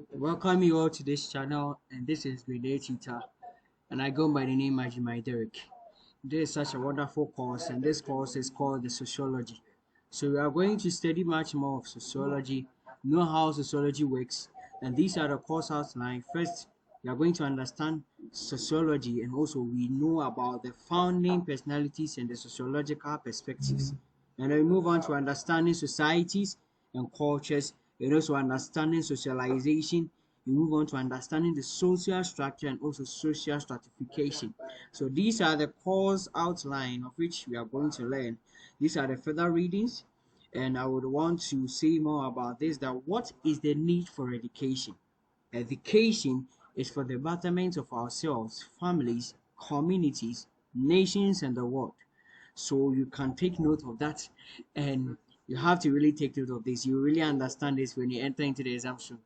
Welcome you all to this channel, and this is Grade Tutor, and I go by the name Ajimai Derek. This is such a wonderful course, and this course is called the Sociology. So we are going to study much more of sociology, know how sociology works, and these are the course outline. First, we are going to understand sociology, and also we know about the founding personalities and the sociological perspectives. And then we move on to understanding societies and cultures, and also understanding socialization. We move on to understanding the social structure and also social stratification. So these are the course outline of which we are going to learn. These are the further readings, and I would want to say more about this, that what is the need for education? Education is for the betterment of ourselves, families, communities, nations, and the world. So you can take note of that, and you have to really take note of this. You really understand this when you enter into the assumption.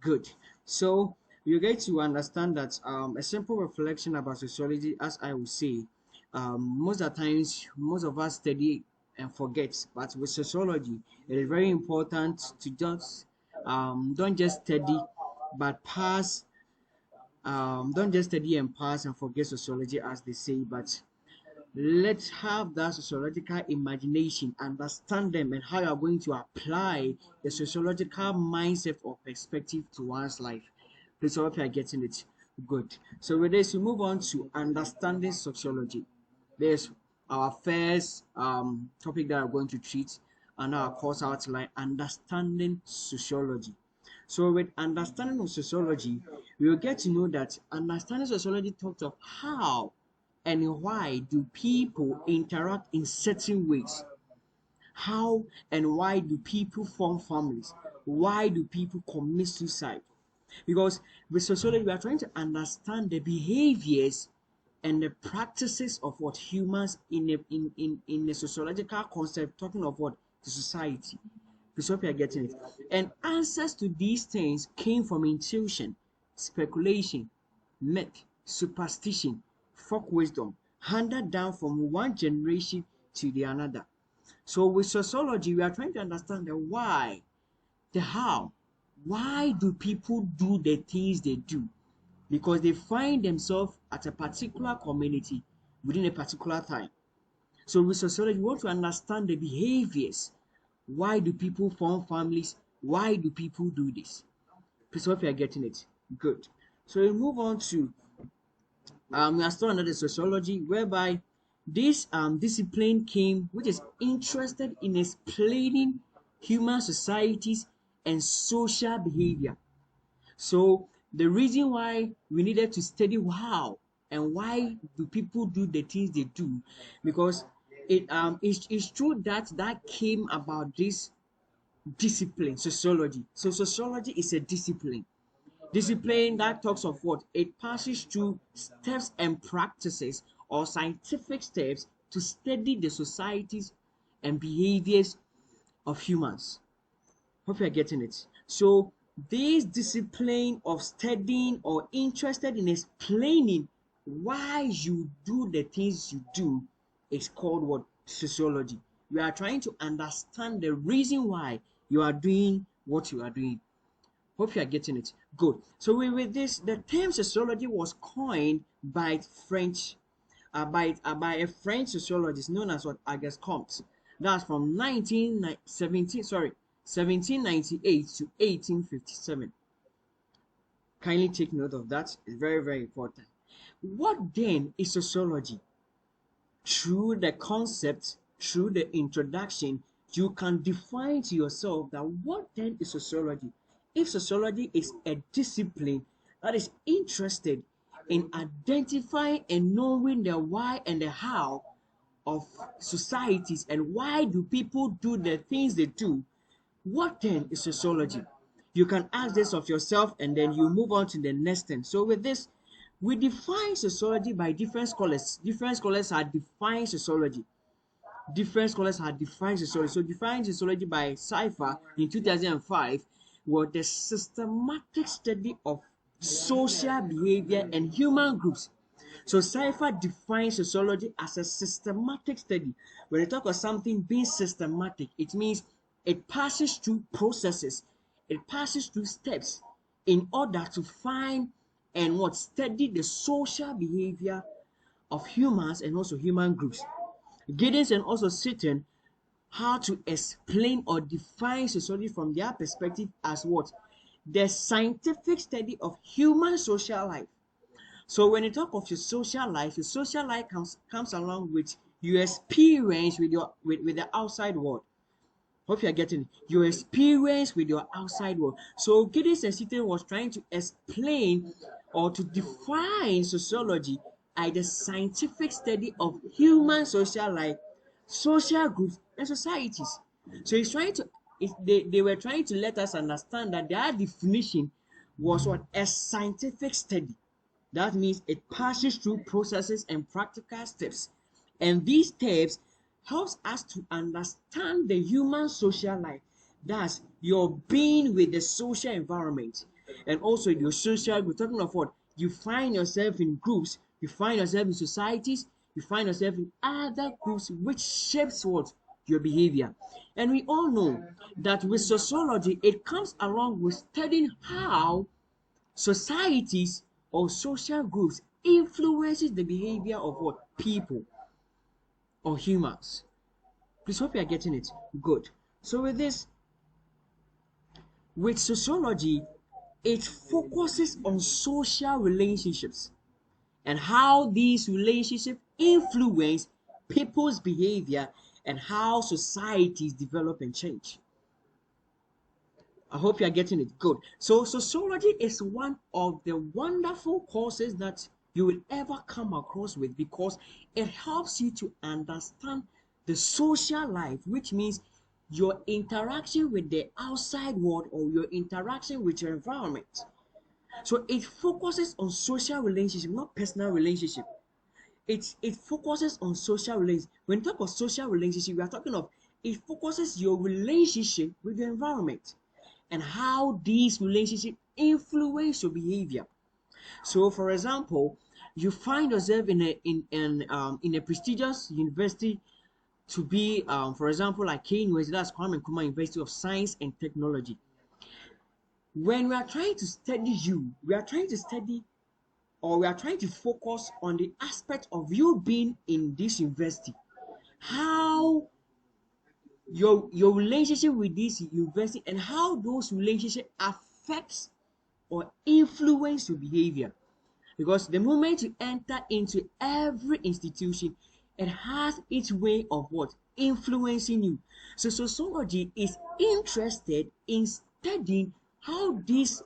Good. So you get to understand that a simple reflection about sociology, as I would say, most of the times most of us study and forget, but with sociology, it is very important to just don't just study, but pass. Don't just study and pass and forget sociology, as they say, but let's have that sociological imagination, understand them, and how you are going to apply the sociological mindset or perspective to one's life. Please, I hope you are getting it. Good. So with this, we move on to understanding sociology. There's our first topic that we're going to treat, and our course outline, understanding sociology. So with understanding of sociology, we will get to know that understanding sociology talks of how and why do people interact in certain ways. How and why do people form families? Why do people commit suicide? Because with sociology, we are trying to understand the behaviors and the practices of what humans in a sociological concept, talking of what the society. Please hope you are getting it. And answers to these things came from intuition, speculation, myth, superstition, folk wisdom, handed down from one generation to the another. So with sociology, we are trying to understand the why, the how. Why do people do the things they do? Because they find themselves at a particular community within a particular time. So with sociology, we want to understand the behaviors. Why do people form families? Why do people do this? Please hope you are getting it. Good. So we move on to we are still under the sociology, whereby this discipline came, which is interested in explaining human societies and social behavior. So the reason why we needed to study how and why do people do the things they do, because it's true that that came about this discipline, sociology. So sociology is a discipline. Discipline that talks of what? It passes through steps and practices or scientific steps to study the societies and behaviors of humans. Hope you're getting it. So this discipline of studying or interested in explaining why you do the things you do is called what? Sociology. We are trying to understand the reason why you are doing what you are doing. Hope you are getting it. Good. So with this, the term sociology was coined by by a French sociologist known as what? Auguste Comte. That's from 1798 to 1857. Kindly take note of that. It's very, very important. What then is sociology? Through the concept, through the introduction, you can define to yourself that what then is sociology. If sociology is a discipline that is interested in identifying and knowing the why and the how of societies and why do people do the things they do, what then is sociology? You can ask this of yourself and then you move on to the next thing. So with this, we define sociology by different scholars. Different scholars have defined sociology. Different scholars have defined sociology. So defined sociology by Cypher in 2005 was the systematic study of social behavior and human groups. So Cypher defines sociology as a systematic study. When you talk of something being systematic, it means it passes through processes, it passes through steps, in order to find and what study the social behavior of humans and also human groups. Giddens and also Sitton how to explain or define sociology from their perspective as what? The scientific study of human social life. So when you talk of your social life comes along with your experience with the outside world. Hope you are getting your experience with your outside world. So Giddens and Sitton was trying to explain or to define sociology as the scientific study of human social life, social groups, and societies. So he's trying to they were trying to let us understand that their definition was what? A scientific study. That means it passes through processes and practical steps. And these steps helps us to understand the human social life. That's your being with the social environment and also your social. We're talking of what? You find yourself in groups, you find yourself in societies, you find yourself in other groups which shapes what? Your behavior. And we all know that with sociology, it comes along with studying how societies or social groups influences the behavior of what? People or humans. Please hope you are getting it. Good. So with this, with sociology, it focuses on social relationships and how these relationships influence people's behavior and how societies develop and change. I hope you are getting it. Good. So sociology is one of the wonderful courses that you will ever come across with because it helps you to understand the social life, which means your interaction with the outside world or your interaction with your environment. So it focuses on social relationship, not personal relationship. It focuses on social relations. When you talk of social relationship, we are talking of it focuses your relationship with your environment and how these relationships influence your behavior. So, for example, you find yourself in a prestigious university to be, for example, like K University, that's Kwame Nkrumah University of Science and Technology. When we are trying to study you, we are trying to study or we are trying to focus on the aspect of you being in this university, how your relationship with this university and how those relationships affects or influence your behavior. Because the moment you enter into every institution, it has its way of what? Influencing you. So sociology is interested in studying how this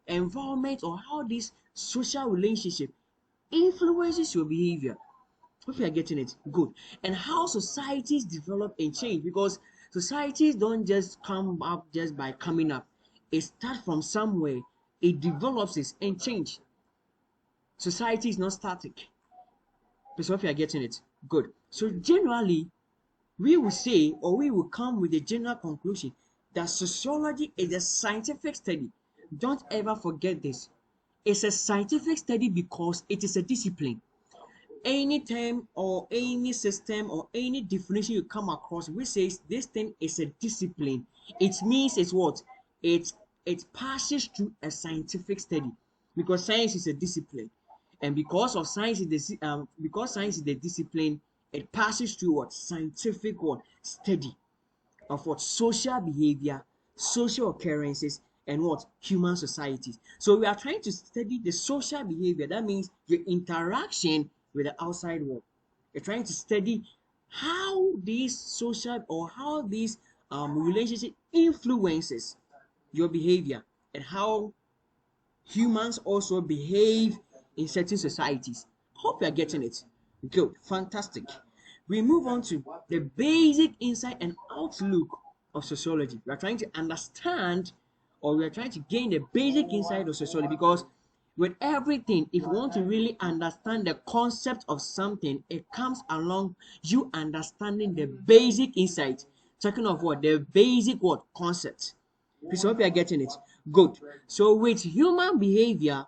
environment or how this social relationship influences your behavior. Hope you are getting it. Good. And how societies develop and change because societies don't just come up just by coming up. It starts from somewhere, it develops it and change. Society is not static. Please hope you are getting it. Good. So generally, we will say or we will come with a general conclusion that sociology is a scientific study. Don't ever forget this. It's a scientific study because it is a discipline. Any term or any system or any definition you come across which says this thing is a discipline, it means it's what? It passes through a scientific study because science is a discipline. And because of science is because science is the discipline, it passes through what? Scientific what? Study of what? Social behavior, social occurrences, and what? Human societies. So we are trying to study the social behavior. That means your interaction with the outside world. You're trying to study how these social or how these relationship influences your behavior and how humans also behave in certain societies. Hope you are getting it. Good, fantastic. We move on to the basic insight and outlook of sociology. We are trying to understand or we are trying to gain the basic insight of sociology because with everything, if you want to really understand the concept of something, it comes along you understanding the basic insight. Talking of what? The basic what? Concept. Please hope you are getting it. Good. So with human behavior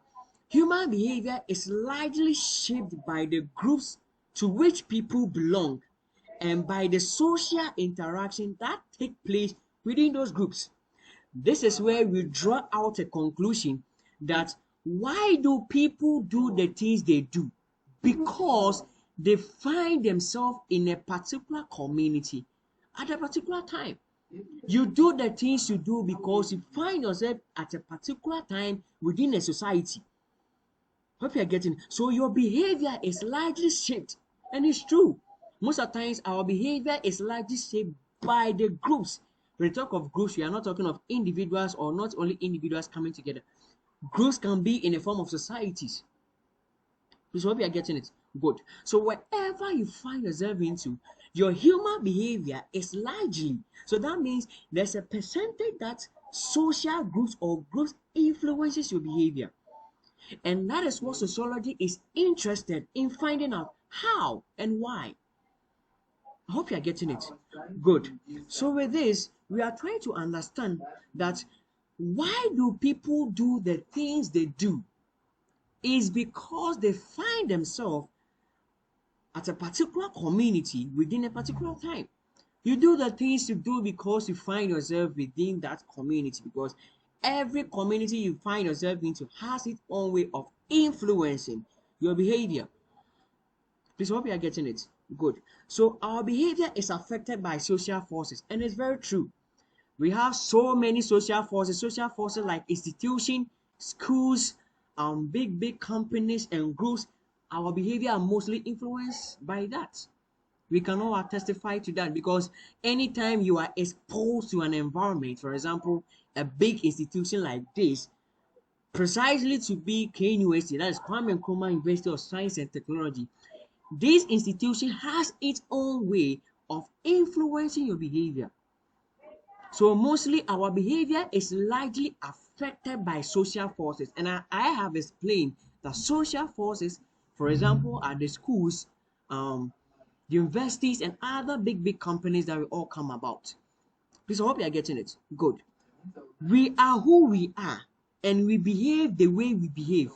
is largely shaped by the groups to which people belong and by the social interaction that take place within those groups. This is where we draw out a conclusion that why do people do the things they do? Because they find themselves in a particular community at a particular time. You do the things you do because you find yourself at a particular time within a society. Hope you're getting. So your behavior is largely shaped, and it's true. Most of the times, our behavior is largely shaped by the groups. When we talk of groups, we are not talking of individuals or not only individuals coming together. Groups can be in the form of societies. So hope you are getting it. Good. So whatever you find yourself into, your human behavior is largely. So that means there's a percentage that social groups or groups influences your behavior. And that is what sociology is interested in finding out how and why. I hope you are getting it. Good. So with this, we are trying to understand that why do people do the things they do is because they find themselves at a particular community within a particular time. You do the things you do because you find yourself within that community, because every community you find yourself into has its own way of influencing your behavior. Please hope you are getting it. Good. So our behavior is affected by social forces, and it's very true. We have so many social forces like institutions, schools, big companies and groups. Our behavior are mostly influenced by that. We can all testify to that, because anytime you are exposed to an environment, for example, a big institution like this, precisely to be KNUST, that is Kwame Nkrumah University of Science and Technology, this institution has its own way of influencing your behavior. So mostly our behavior is largely affected by social forces. And I have explained that social forces, for example, are the schools, the universities, and other big companies that will all come about. Please, I hope you are getting it. Good. We are who we are, and we behave the way we behave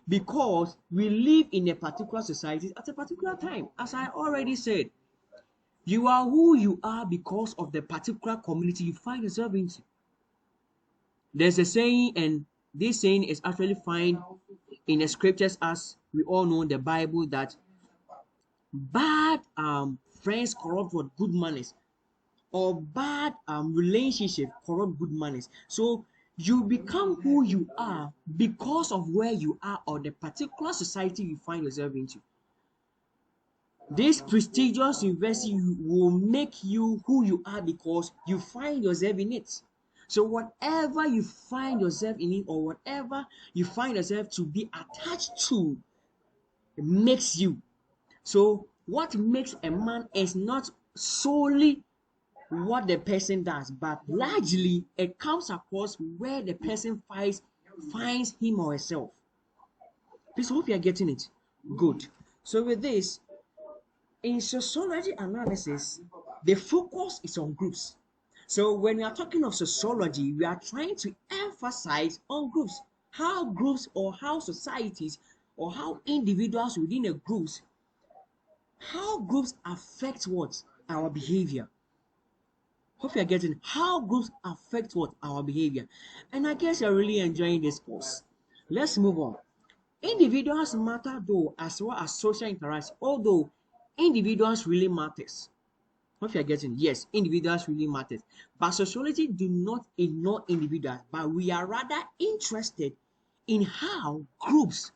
because we live in a particular society at a particular time. As I already said, you are who you are because of the particular community you find yourself into. There's a saying, and this saying is actually found in the scriptures, as we all know, the Bible, that bad friends corrupt what good manners, or bad relationship corrupt good manners. So you become who you are because of where you are or the particular society you find yourself into. This prestigious university will make you who you are because you find yourself in it. So whatever you find yourself in it, or whatever you find yourself to be attached to, makes you. So what makes a man is not solely what the person does, but largely it comes across where the person finds him or herself. Please hope you are getting it. Good. So with this, in sociology analysis, the focus is on groups. So when we are talking of sociology, we are trying to emphasize on groups, how groups or how societies or how individuals within a groups, how groups affect what? Our behavior. Hope you are getting how groups affect what? Our behavior. And I guess you're really enjoying this course. Let's move on. Individuals matter though, as well as social interaction, although individuals really matters. Hope you are getting, yes, individuals really matters. But sociology do not ignore individuals, but we are rather interested in how groups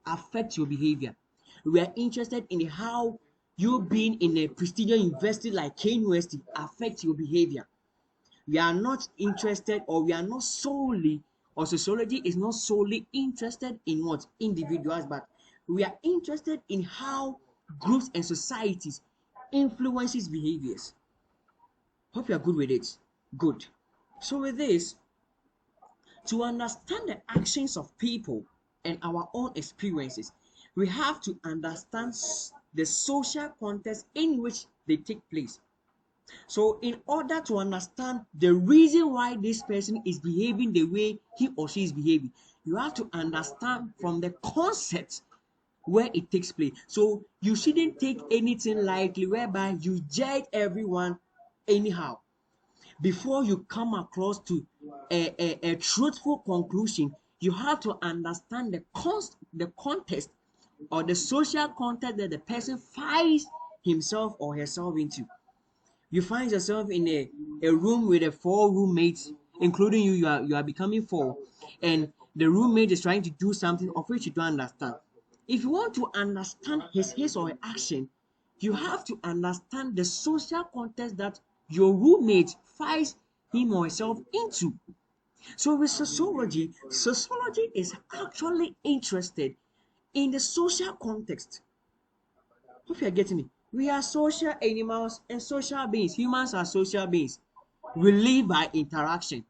affect your behavior. We are interested in how you being in a prestigious university like KNUST affects your behavior. We are not interested, or we are not solely, or sociology is not solely interested in what? Individuals, but we are interested in how groups and societies influences behaviors. Hope you are good with it. Good. So with this, to understand the actions of people and our own experiences, we have to understand the social context in which they take place. So in order to understand the reason why this person is behaving the way he or she is behaving, you have to understand from the concept where it takes place. So you shouldn't take anything lightly whereby you judge everyone anyhow. Before you come across to a truthful conclusion, you have to understand the context or the social context that the person finds himself or herself into. You find yourself in a room with a four roommates, including you, you are becoming four, and the roommate is trying to do something of which you don't understand. If you want to understand his or her action, you have to understand the social context that your roommate finds him or herself into. So with sociology, sociology is actually interested in the social context. Hope you are getting me. We are social animals and social beings. Humans are social beings. We live by interaction.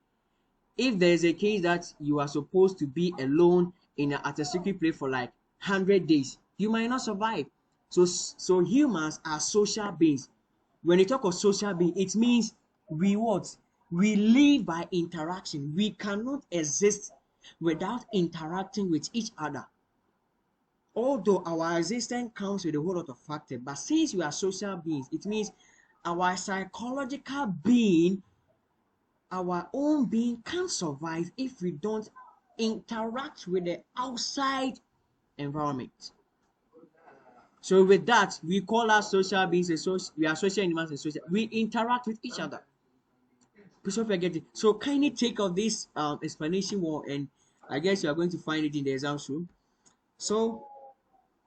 If there is a case that you are supposed to be alone at a secret place for like 100 days, you might not survive. So humans are social beings. When you talk of social being, it means we what? We live by interaction. We cannot exist without interacting with each other. Although our existence comes with a whole lot of factors, but since we are social beings, it means our psychological being, our own being can't survive if we don't interact with the outside environment. So with that, we call us social beings, we are social animals and social. We interact with each other. Please don't forget it. So kindly take out this explanation more, and I guess you are going to find it in the exam soon. So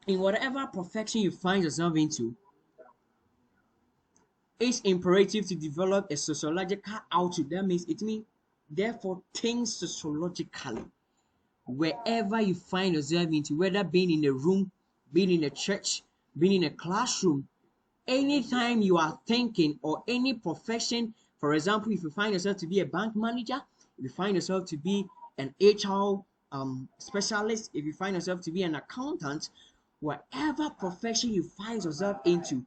in whatever profession you find yourself into, it's imperative to develop a sociological outlook. That means it means therefore think sociologically. Wherever you find yourself into, whether being in a room, being in a church, being in a classroom, anytime you are thinking or any profession, for example, if you find yourself to be a bank manager, if you find yourself to be an HR specialist, if you find yourself to be an accountant, whatever profession you find yourself into,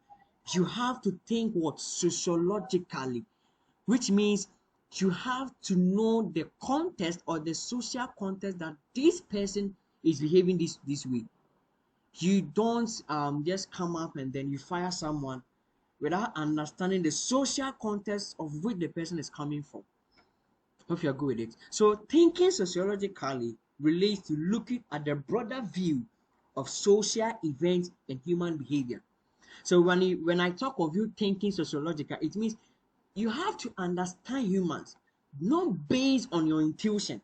you have to think what? Sociologically, which means you have to know the context or the social context that this person is behaving this way. You don't just come up and then you fire someone without understanding the social context of which the person is coming from. Hope you're good with it. So thinking sociologically relates to looking at the broader view of social events and human behavior. So when I talk of you thinking sociological, it means you have to understand humans not based on your intuition,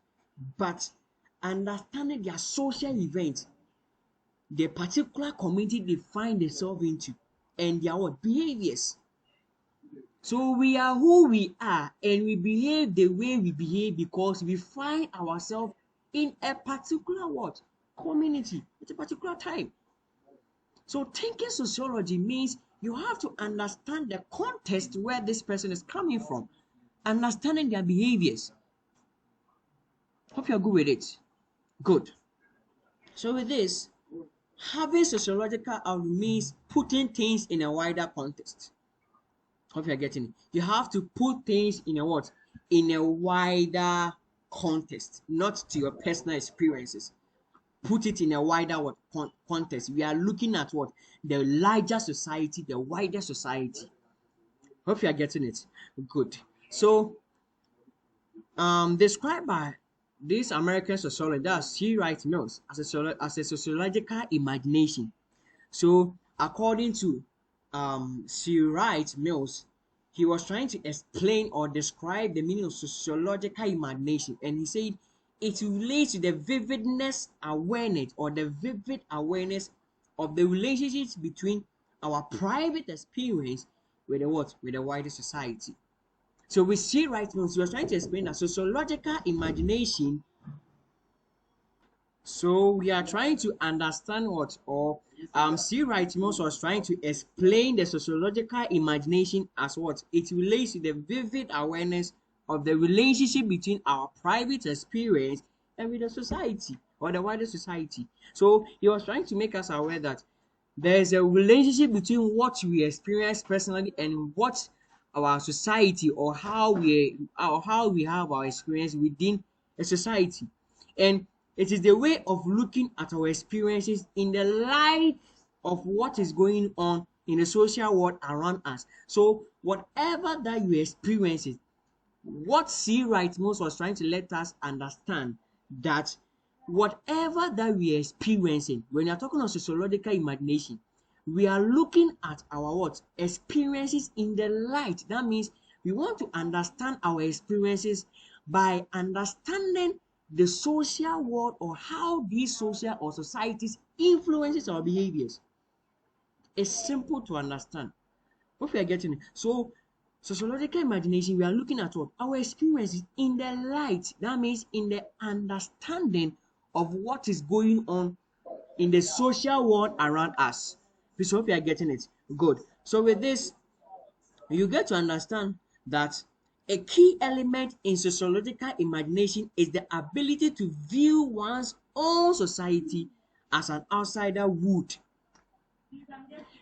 but understanding their social events, the particular community they find themselves into, and their what behaviors. So we are who we are, and we behave the way we behave because we find ourselves in a particular what community at a particular time. So thinking sociology means you have to understand the context where this person is coming from, understanding their behaviors. Hope you're good with it. Good. So with this, having sociological outlook means putting things in a wider context. Hope you're getting it. You have to put things in a what? In a wider context, not to your personal experiences. Put it in a wider what context. We are looking at what? The larger society, the wider society. Hope you are getting it. Good. So described by this American sociologist, that's C. Wright Mills, as a sociological imagination. So according to C. Wright Mills, he was trying to explain or describe the meaning of sociological imagination, and he said it relates to the vividness awareness or the vivid awareness of the relationships between our private experience with the what? With the wider society. So we see right now, he was trying to explain that sociological imagination. So we are trying to understand what, or C. Wright Mills was trying to explain the sociological imagination as what? It relates to the vivid awareness of the relationship between our private experience and with the society or the wider society. So he was trying to make us aware that there is a relationship between what we experience personally and what our society or how we have our experience within a society. And it is the way of looking at our experiences in the light of what is going on in the social world around us. So whatever that you experience, what C. Wright Mills was trying to let us understand that whatever that we are experiencing, when you are talking of sociological imagination, we are looking at our what? Experiences in the light. That means we want to understand our experiences by understanding the social world or how these social or societies influences our behaviors. It's simple to understand. Hope you are getting it. So, sociological imagination, we are looking at what? Our experiences in the light. That means in the understanding of what is going on in the social world around us. Please hope you are getting it. Good. So, with this, you get to understand that a key element in sociological imagination is the ability to view one's own society as an outsider would.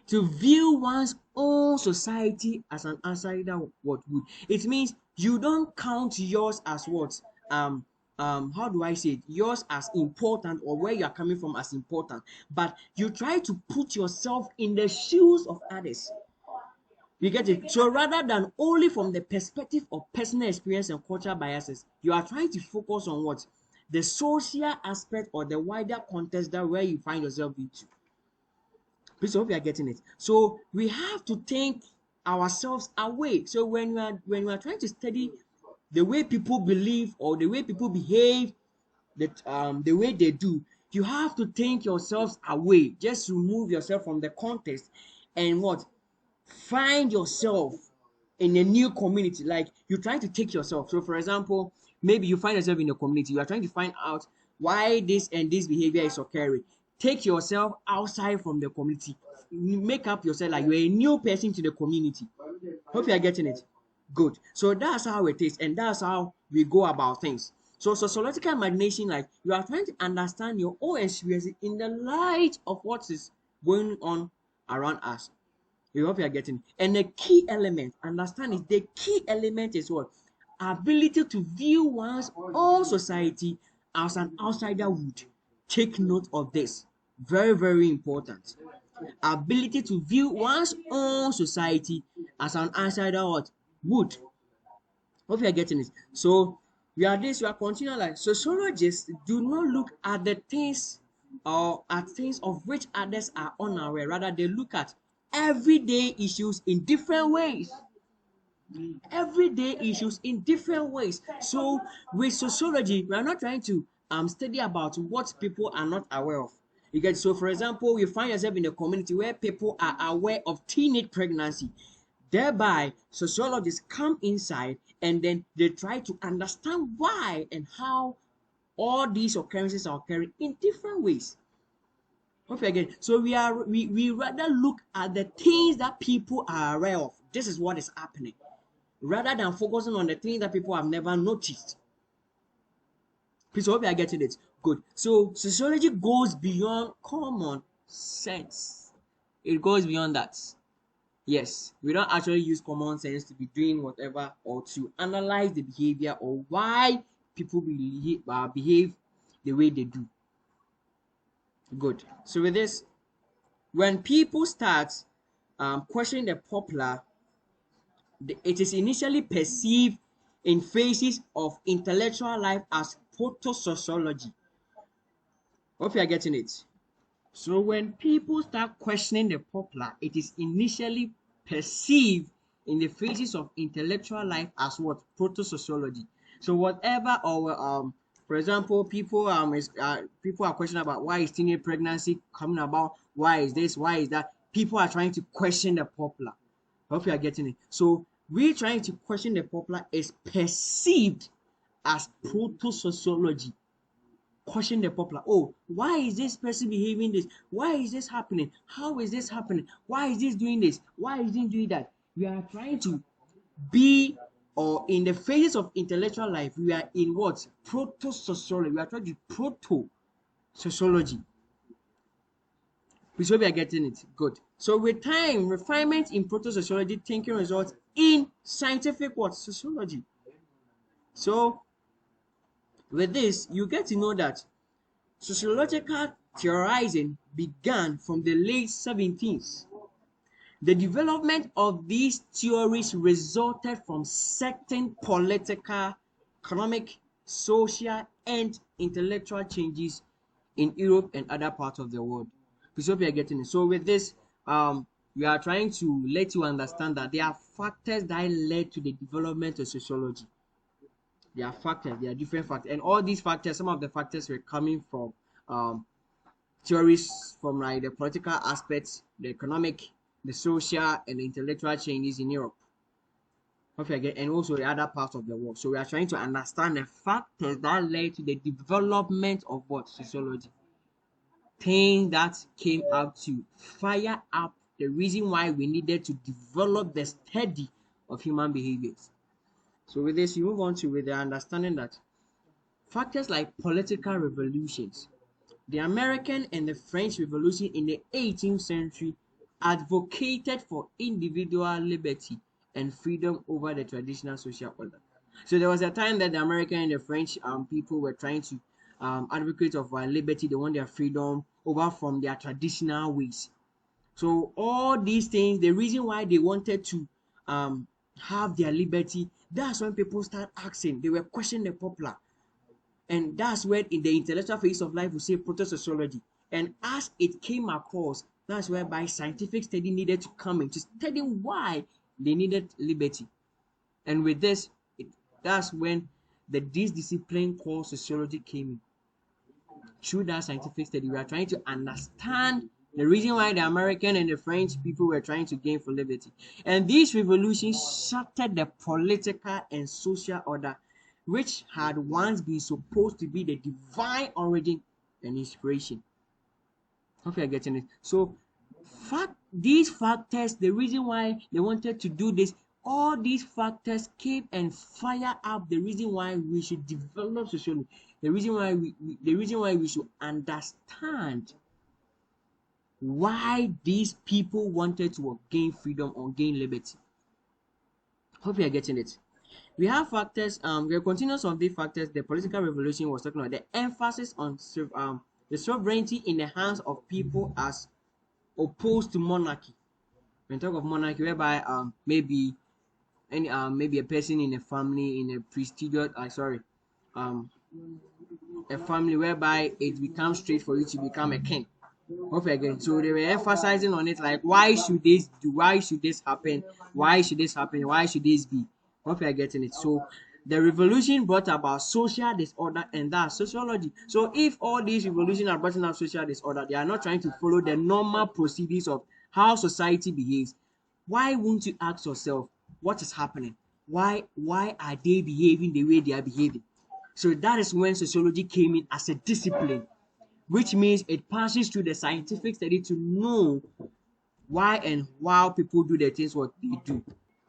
To view one's own society as an outsider what would. It means you don't count yours as what? How do I say it? Yours as important or where you are coming from as important, but you try to put yourself in the shoes of others. You get it? So rather than only from the perspective of personal experience and cultural biases, you are trying to focus on what? The social aspect or the wider context that where you find yourself into. Please hope you are getting it. So we have to take ourselves away. So when we are trying to study the way people believe or the way people behave, the way they do, you have to take yourselves away. Just remove yourself from the context and what? Find yourself in a new community. Like you're trying to take yourself. So for example, maybe you find yourself in a community, you are trying to find out why this and this behavior is occurring. Take yourself outside from the community. Make up yourself like you're a new person to the community. Hope you are getting it. Good. So that's how it is, and that's how we go about things. So sociological imagination, like you are trying to understand your own experiences in the light of what is going on around us. You hope you are getting it. And the key element, understand it, the key element is what? Ability to view one's own society as an outsider would. Take note of this. Very, very important. Ability to view one's own society as an outsider what? Would. Hope you are getting it. So we are continuing like sociologists do not look at the things or at things of which others are unaware. Rather, they look at everyday issues in different ways. Everyday issues in different ways. So with sociology, we are not trying to study about what people are not aware of. You get, so for example, you find yourself in a community where people are aware of teenage pregnancy. Thereby, sociologists come inside and then they try to understand why and how all these occurrences are occurring in different ways. Okay, again. So we rather look at the things that people are aware of. This is what is happening, rather than focusing on the things that people have never noticed. Please hope you are getting it. Good. So sociology goes beyond common sense. It goes beyond that. Yes, we don't actually use common sense to be doing whatever or to analyze the behavior or why people behave the way they do. Good. So with this, when people start questioning the popular, it is initially perceived in phases of intellectual life as proto-sociology. Hope you are getting it. So when people start questioning the popular, it is initially perceived in the phases of intellectual life as what? Proto-sociology. So whatever or for example, people are questioning about why is teenage pregnancy coming about, why is this, why is that. People are trying to question the popular. Hope you are getting it. So we trying to question the popular is perceived as proto-sociology. Question the popular. Oh, why is this person behaving this? Why is this happening? How is this happening? Why is this doing this? Why is this doing that? We are trying to be, or in the phases of intellectual life, we are in what? Proto-sociology. We are trying to proto-sociology. We hope we are getting it. Good. So with time, refinement in proto-sociology thinking results in scientific what? Sociology. So with this, you get to know that sociological theorizing began from the late 17th. The development of these theories resulted from certain political, economic, social, and intellectual changes in Europe and other parts of the world. Please hope you are getting it. So with this, we are trying to let you understand that there are factors that led to the development of sociology. There are factors, there are different factors, and all these factors, some of the factors were coming from um, theories from like the political aspects, the economic, the social, and the intellectual changes in Europe. Okay, again, and also the other parts of the world. So we are trying to understand the factors that led to the development of what sociology. Things that came out to fire up the reason why we needed to develop the study of human behaviors. So with this, you move on to with the understanding that factors like political revolutions, the American and the French Revolution in the 18th century advocated for individual liberty and freedom over the traditional social order. So there was a time that the American and the French people were trying to advocate of liberty. They want their freedom over from their traditional ways. So all these things, the reason why they wanted to have their liberty, that's when people start asking. They were questioning the popular. And that's where in the intellectual phase of life we say proto-sociology. And as it came across, that's whereby scientific study needed to come in to study why they needed liberty. And with this, that's when this discipline called sociology came in. Through that scientific study, we are trying to understand the reason why the American and the French people were trying to gain for liberty. And these revolutions shattered the political and social order which had once been supposed to be the divine origin and inspiration. Hope you're getting it. So, these factors, the reason why they wanted to do this, all these factors came and fire up the reason why we should develop sociology. The reason why we should understand why these people wanted to gain freedom or gain liberty. Hope you are getting it. We have factors, the continuous of these factors, the political revolution was talking about the emphasis on the sovereignty in the hands of people as opposed to monarchy. When talk of monarchy, whereby maybe a person in a family in a prestigious um a family whereby it becomes straight for you to become a king. Okay, again, so they were emphasizing on it like why should this happen, why should this happen, why should this be. Hope you are getting it. So the revolution brought about social disorder, and that's sociology. So if all these revolutions are bringing about social disorder, they are not trying to follow the normal procedures of how society behaves. Why won't you ask yourself what is happening? Why are they behaving the way they are behaving? So that is when sociology came in as a discipline, which means it passes through the scientific study to know why and how people do the things what they do.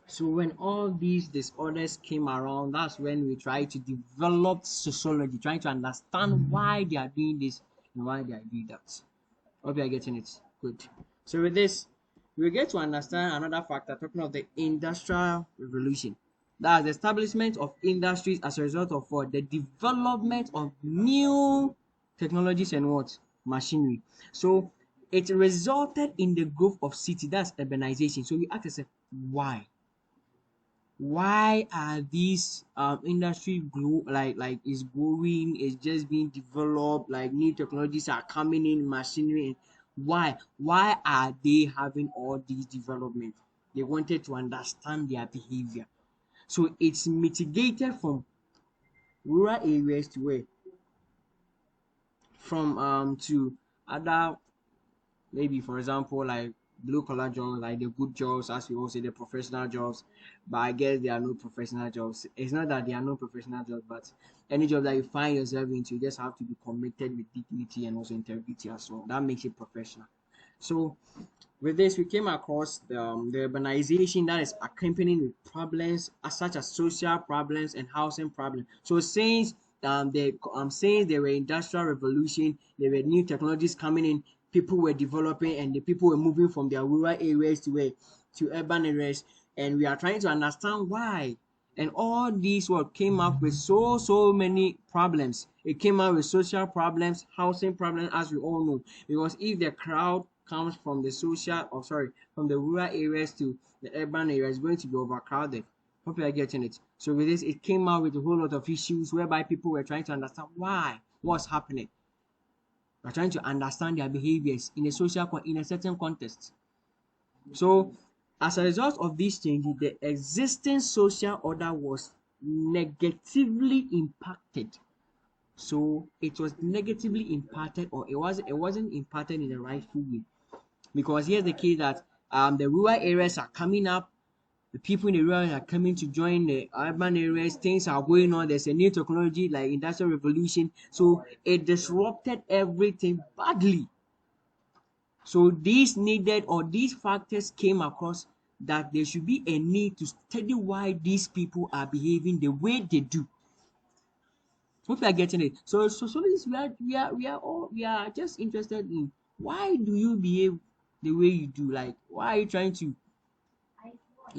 So when all these disorders came around, that's when we try to develop sociology, trying to understand why they are doing this and why they are doing that. Hope you are getting it. Good. So with this, we get to understand another factor talking of the industrial revolution. That's the establishment of industries as a result of what? The development of new technologies and what? Machinery. So it resulted in the growth of city, that's urbanization. So we ask ourselves, why? Why are these industry grow like is growing, is just being developed, like new technologies are coming in, machinery? Why are they having all these development? They wanted to understand their behavior. So it's mitigated from rural areas to where? From to other, maybe for example like blue collar jobs, like the good jobs, as we all say, the professional jobs. But I guess there are no professional jobs. It's not that there are no professional jobs, but any job that you find yourself into, you just have to be committed with dignity and also integrity as well. That makes it professional. So with this, we came across the urbanization that is accompanying with problems such as social problems and housing problems. So since there were industrial revolution, there were new technologies coming in, people were developing, and the people were moving from their rural areas to where? To urban areas, and we are trying to understand why. And all these what came up with so many problems. It came out with social problems, housing problems, as we all know. Because if the crowd comes from the from the rural areas to the urban areas, it's going to be overcrowded. Hope you are getting it. So with this, it came out with a whole lot of issues whereby people were trying to understand why. what's happening. We're trying to understand their behaviors in a certain context. So, as a result of these changes, the existing social order was negatively impacted. So it was negatively impacted, or it wasn't impacted in the rightful way. Because here's the case that the rural areas are coming up, the people in the rural areas are coming to join the urban areas, things are going on, there's a new technology like industrial revolution, so it disrupted everything badly. So these factors came across that there should be a need to study why these people are behaving the way they do. Hope you are getting it. So sociologists, we are just interested in why do you behave the way you do? Like, why are you trying to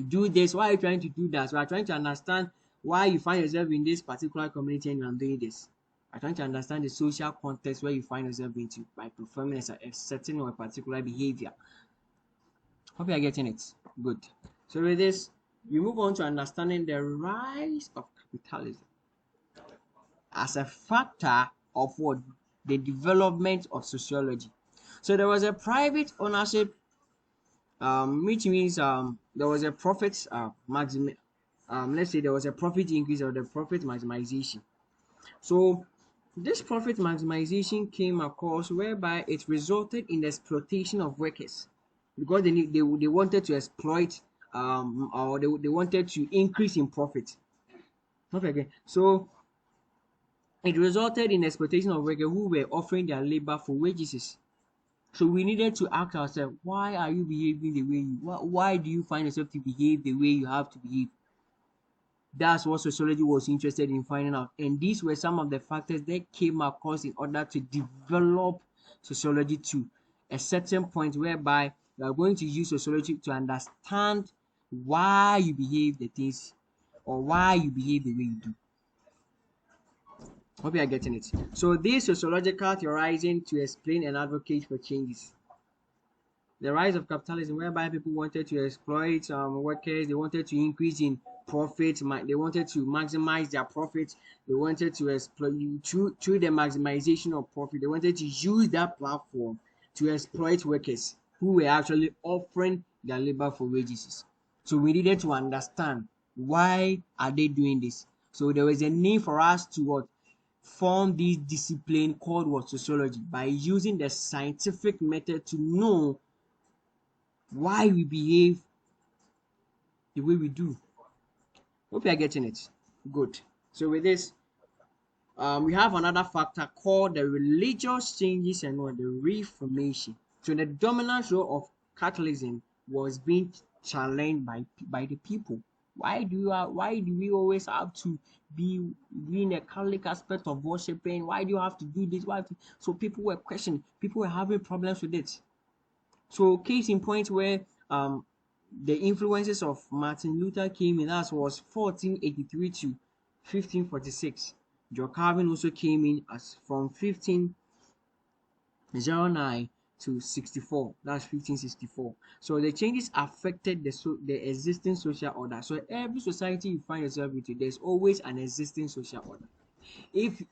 do this? Why are you trying to do that? So we are trying to understand why you find yourself in this particular community and you are doing this. We are trying to understand the social context where you find yourself into by performing a certain or a particular behavior. Hope you are getting it. Good. So with this, we move on to understanding the rise of capitalism as a factor of what the development of sociology. So there was a private ownership, which means there was a profit let's say there was a profit increase or the profit maximization. So this profit maximization came across whereby it resulted in the exploitation of workers because they wanted to exploit or they wanted to increase in profit. Okay, again. So it resulted in exploitation of workers who were offering their labor for wages. So we needed to ask ourselves, why are you behaving the way you why do you find yourself to behave the way you have to behave? That's what sociology was interested in finding out. And these were some of the factors that came across in order to develop sociology to a certain point whereby we are going to use sociology to understand why you behave the things or why you behave the way you do. Hope you are getting it. So this sociological theorizing to explain and advocate for changes. The rise of capitalism, whereby people wanted to exploit workers, they wanted to increase in profit, they wanted to maximize their profits, they wanted to exploit through the maximization of profit, they wanted to use that platform to exploit workers who were actually offering their labor for wages. So we needed to understand why are they doing this. So there was a need for us to what form this discipline called what sociology by using the scientific method to know why we behave the way we do. Hope you are getting it. Good. So with this, we have another factor called the religious changes and what the Reformation. So the dominant role of Catholicism was being challenged by the people. Why do we always have to be in a Catholic aspect of worshiping? Why do you have to do this? So people were questioning, people were having problems with it. So case in point where the influences of Martin Luther came in, as was 1483 to 1546. John Calvin also came in as from 1509 to 64. That's 1564. So the changes affected the existing social order. So every society you find yourself into, there's always an existing social order. If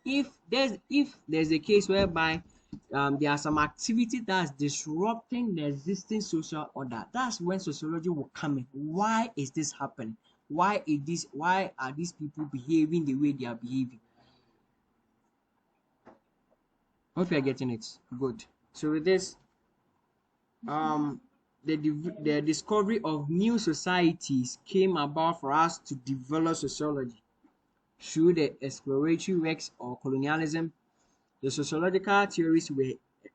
there's a case whereby there are some activity that's disrupting the existing social order, that's when sociology will come in. Why is this happening? Why are these people behaving the way they are behaving? Hope you are getting it. Good. So with this, the discovery of new societies came about for us to develop sociology through the exploratory works or colonialism. The sociological theories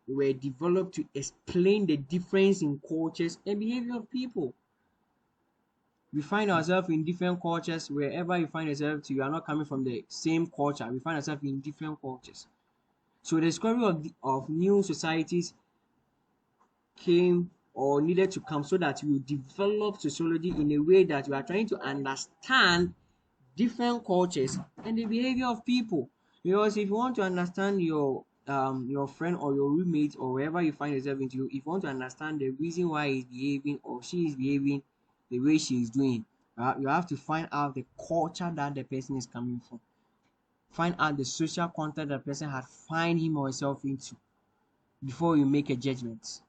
were developed to explain the difference in cultures and behavior of people. We find ourselves in different cultures. Wherever you find yourself, you are not coming from the same culture. We find ourselves in different cultures. So the discovery of new societies came or needed to come so that we develop sociology in a way that we are trying to understand different cultures and the behavior of people. Because if you want to understand your friend or your roommate or wherever you find yourself into, if you want to understand the reason why he's behaving or she is behaving the way she is doing, you have to find out the culture that the person is coming from. Find out the social context that person had find him or herself into before you make a judgment.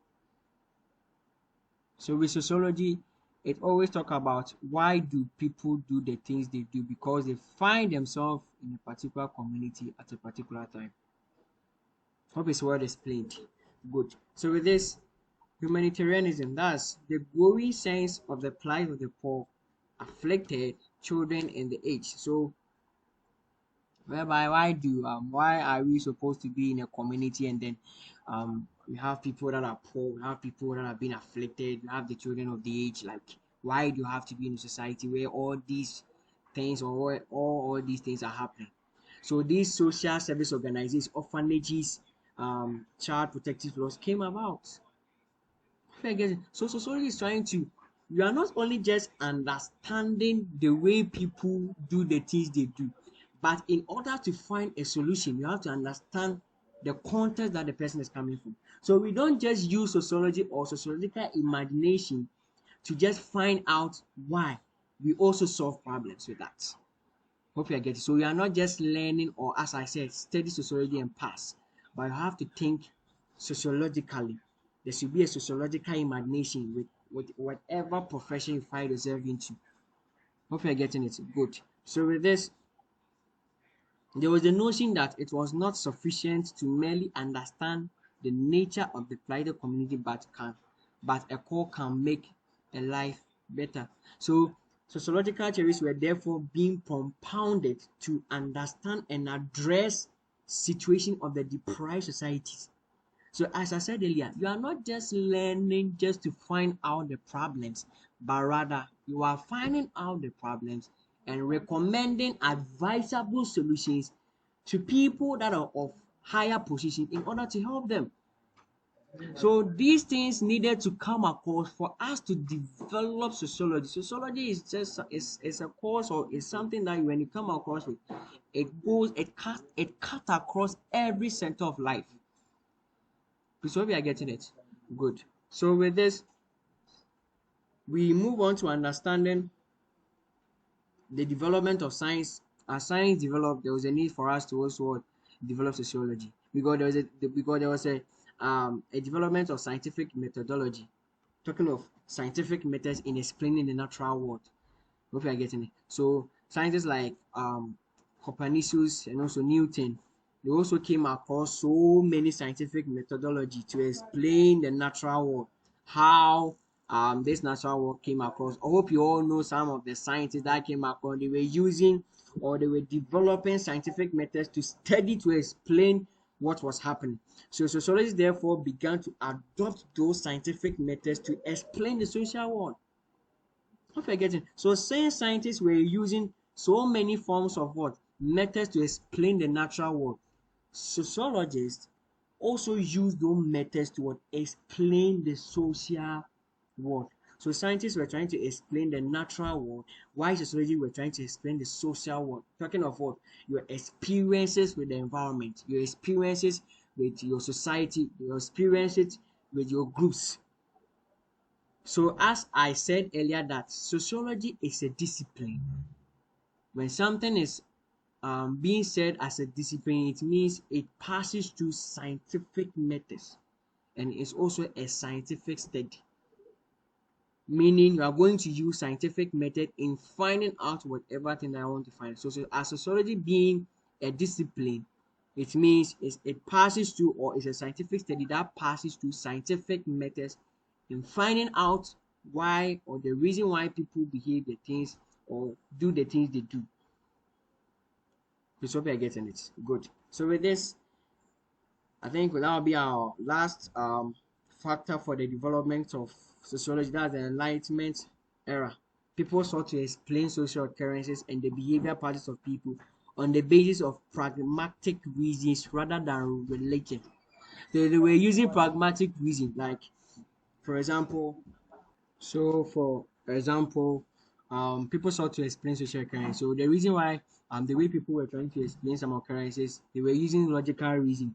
So with sociology, it always talk about why do people do the things they do, because they find themselves in a particular community at a particular time. Hope it's well explained. Good. So with this, humanitarianism, that's the growing sense of the plight of the poor, afflicted, children, and the aged. So whereby why are we supposed to be in a community, and then we have people that are poor, we have people that have been afflicted, we have the children of the age. Like, why do you have to be in a society where all these things, or where all these things are happening? So these social service organizations, orphanages, child protective laws came about. So sociology is trying to, you are not only just understanding the way people do the things they do, but in order to find a solution, you have to understand the context that the person is coming from. So we don't just use sociology or sociological imagination to just find out why. We also solve problems with that. Hope you are getting. So you are not just learning, or as I said, study sociology and pass, but you have to think sociologically. There should be a sociological imagination with whatever profession you find yourself into. Hope you are getting it. Good. So with this, there was the notion that it was not sufficient to merely understand the nature of the plighted community, but a core can make a life better. So sociological theories were therefore being compounded to understand and address situation of the deprived societies. So as I said earlier, you are not just learning just to find out the problems, but rather you are finding out the problems and recommending advisable solutions to people that are of higher position in order to help them. So these things needed to come across for us to develop sociology. Sociology is just is a course, or is something that when you come across it, it cut across every center of life. So we are getting it. Good. So with this, we move on to understanding the development of science. As science developed, there was a need for us to also develop sociology, because there was a development of scientific methodology. Talking of scientific methods in explaining the natural world. Hope you are getting it. So scientists like Copernicus and also Newton, they also came across so many scientific methodology to explain the natural world. How this natural world came across. I hope you all know some of the scientists that came across. They were using, or they were developing scientific methods to study, to explain what was happening. So sociologists therefore began to adopt those scientific methods to explain the social world. Not forgetting. So since scientists were using so many forms of what? Methods to explain the natural world, sociologists also use those methods to what? Explain the social world. So scientists were trying to explain the natural world, while sociology were trying to explain the social world. Talking of what? Your experiences with the environment, your experiences with your society, your experiences with your groups. So as I said earlier, that sociology is a discipline. When something is being said as a discipline, it means it passes through scientific methods, and it's also a scientific study. Meaning you are going to use scientific method in finding out whatever thing I want to find. So as sociology being a discipline, it means it passes through, or it's a scientific study that passes through scientific methods in finding out why, or the reason why people behave the things or do the things they do. So hope you are getting it. Good. So with this, I think that will be our last factor for the development of sociology. That's the Enlightenment era. People sought to explain social occurrences and the behavior patterns of people on the basis of pragmatic reasons rather than religion. So they were using pragmatic reason, like for example, people sought to explain social occurrences. So the reason why the way people were trying to explain some occurrences, they were using logical reason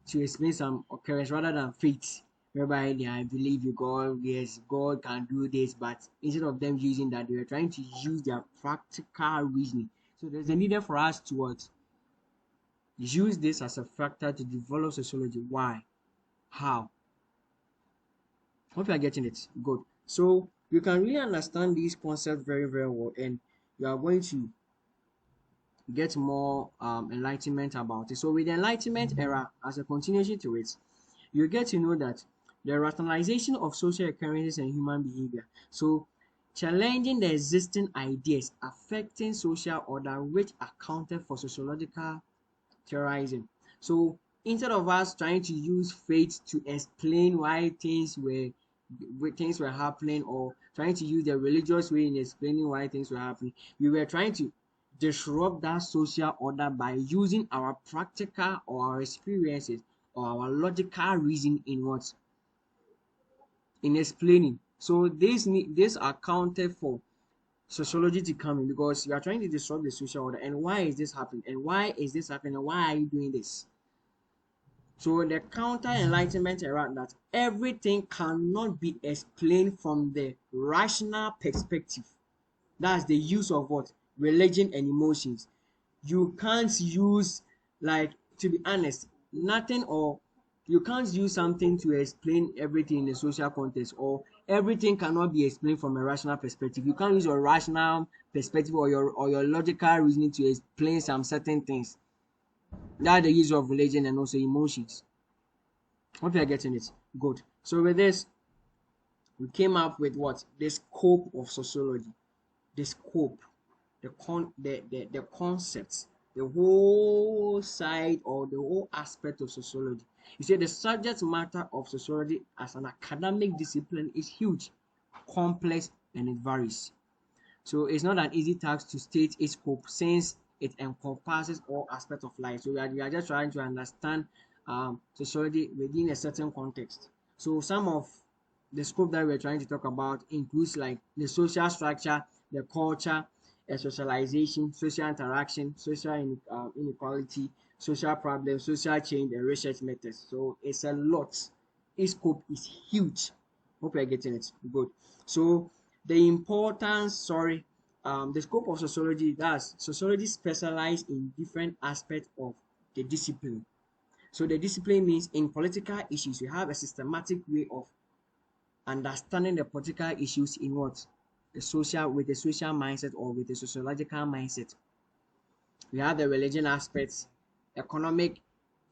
to explain some occurrence rather than faith, whereby I believe you God, yes, God can do this, but instead of them using that, they were trying to use their practical reasoning. So there's a need for us to what? use this as a factor to develop sociology. Why? How? Hope you are getting it. Good. So you can really understand these concepts very, very well, and you are going to get more enlightenment about it. So with the Enlightenment era, as a continuation to it, you get to know that the rationalization of social occurrences and human behavior. So challenging the existing ideas affecting social order which accounted for sociological theorizing. So instead of us trying to use faith to explain why things were happening, or trying to use the religious way in explaining why things were happening, we were trying to disrupt that social order by using our practical or our experiences or our logical reason in what in explaining. So this accounted for sociology to come in, because you are trying to disrupt the social order. And why is this happening? And why is this happening? And why are you doing this? So the counter enlightenment era, that everything cannot be explained from the rational perspective. That's the use of what? Religion and emotions. You can't use, like, to be honest, nothing, or you can't use something to explain everything in a social context, or everything cannot be explained from a rational perspective. You can't use your rational perspective or your logical reasoning to explain some certain things. That's the use of religion and also emotions. Hope you're getting it. Good. So with this, we came up with what? The scope of sociology. The scope, the concepts, the whole side or the whole aspect of sociology. You see, the subject matter of sociology as an academic discipline is huge, complex, and it varies. So it's not an easy task to state its scope, since it encompasses all aspects of life. So we are just trying to understand sociology within a certain context. So some of the scope that we're trying to talk about includes like the social structure, the culture, socialization, social interaction, social inequality, social problems, social change, and research methods. So it's a lot. Its scope is huge. Hope you're getting it. Good. So the scope of sociology, that's sociology specialize in different aspects of the discipline. So the discipline means in political issues, you have a systematic way of understanding the political issues in what? The social mindset or with the sociological mindset. We have the religion aspects, economic,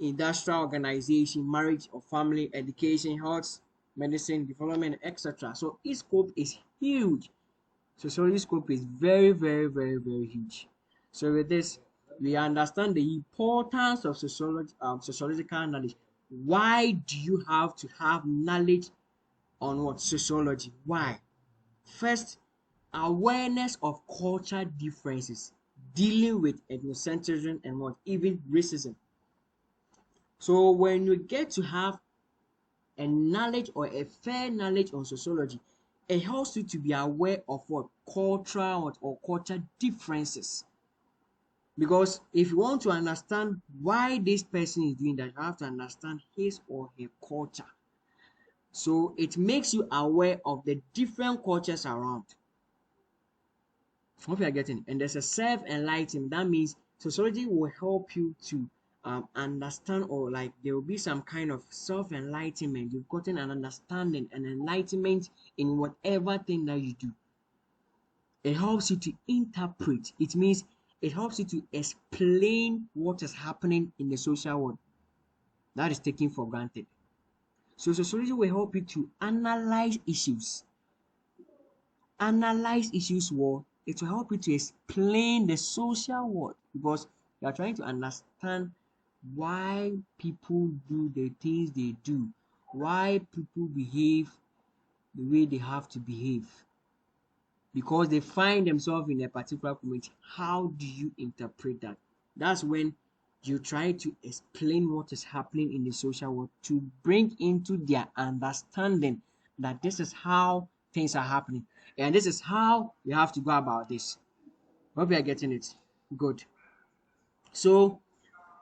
industrial organization, marriage or family, education, health, medicine, development, etc. So its scope is huge. Sociology scope is very, very, very, very huge. So with this, we understand the importance of sociological knowledge. Why do you have to have knowledge on what? Sociology. Why? First, awareness of culture differences, dealing with ethnocentrism and what? Even racism. So when you get to have a knowledge or a fair knowledge on sociology, it helps you to be aware of what? Cultural or culture differences. Because if you want to understand why this person is doing that, you have to understand his or her culture. So it makes you aware of the different cultures around. Hope you are getting it. And there's a self-enlightenment. That means sociology will help you to understand, or like there will be some kind of self-enlightenment. You've gotten an understanding and enlightenment in whatever thing that you do. It helps you to interpret. It means it helps you to explain what is happening in the social world that is taken for granted. So sociology will help you to analyze issues. Analyze issues well. It will help you to explain the social world, because you are trying to understand why people do the things they do, why people behave the way they have to behave, because they find themselves in a particular community. How do you interpret that? That's when you try to explain what is happening in the social world to bring into their understanding that this is how things are happening and this is how you have to go about this. Hope you are getting it. Good. So,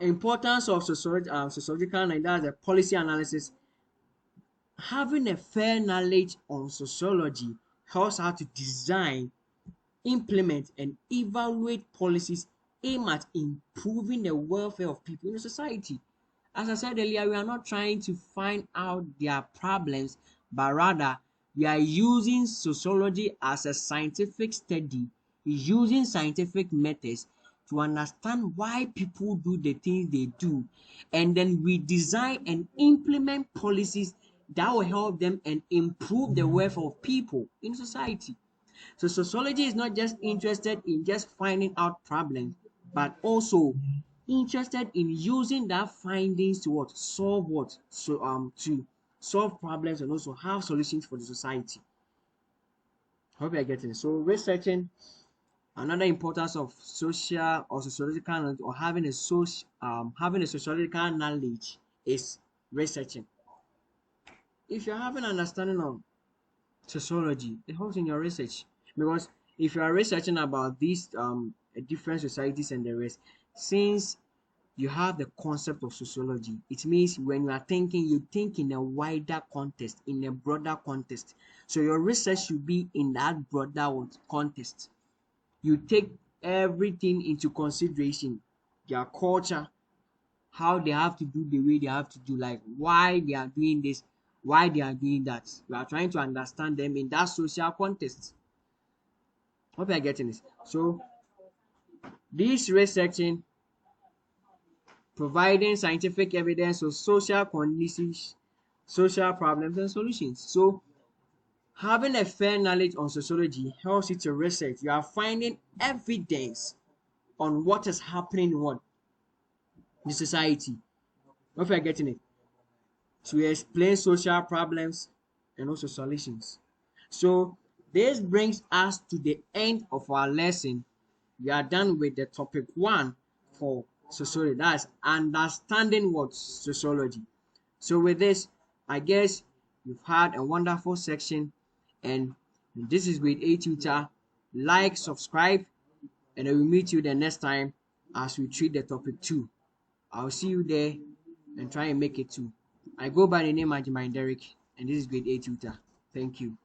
importance of sociological and that's the policy analysis. Having a fair knowledge on sociology helps how to design, implement, and evaluate policies aim at improving the welfare of people in the society. As I said earlier, we are not trying to find out their problems, but rather we are using sociology as a scientific study, using scientific methods to understand why people do the things they do. And then we design and implement policies that will help them and improve the welfare of people in society. So sociology is not just interested in just finding out problems, but also interested in using that findings to what? So to solve problems and also have solutions for the society. Hope you're getting it. So researching, another importance of social or sociological knowledge, or having a sociological knowledge is researching. If you're having an understanding of sociology, it helps in your research, because if you are researching about these different societies and the rest, since you have the concept of sociology, it means when you are thinking, you think in a wider context, in a broader context. So your research should be in that broader context. You take everything into consideration, their culture, how they have to do the way they have to do, like why they are doing this, why they are doing that. We are trying to understand them in that social context. Hope you are getting this. So this researching, providing scientific evidence of social conditions, social problems and solutions. So having a fair knowledge on sociology helps you to research. You are finding evidence on what is happening in what the society. Hope you are getting it. To explain social problems and also solutions. So this brings us to the end of our lesson. We are done with the topic 1 for sociology. That's understanding what sociology. So with this, I guess you've had a wonderful section, and this is with A Tutor. Like, subscribe, and I will meet you the next time as we treat the topic 2. I'll see you there and try and make it 2. I go by the name Ajimai Derek, and this is grade 8 tutor. Thank you.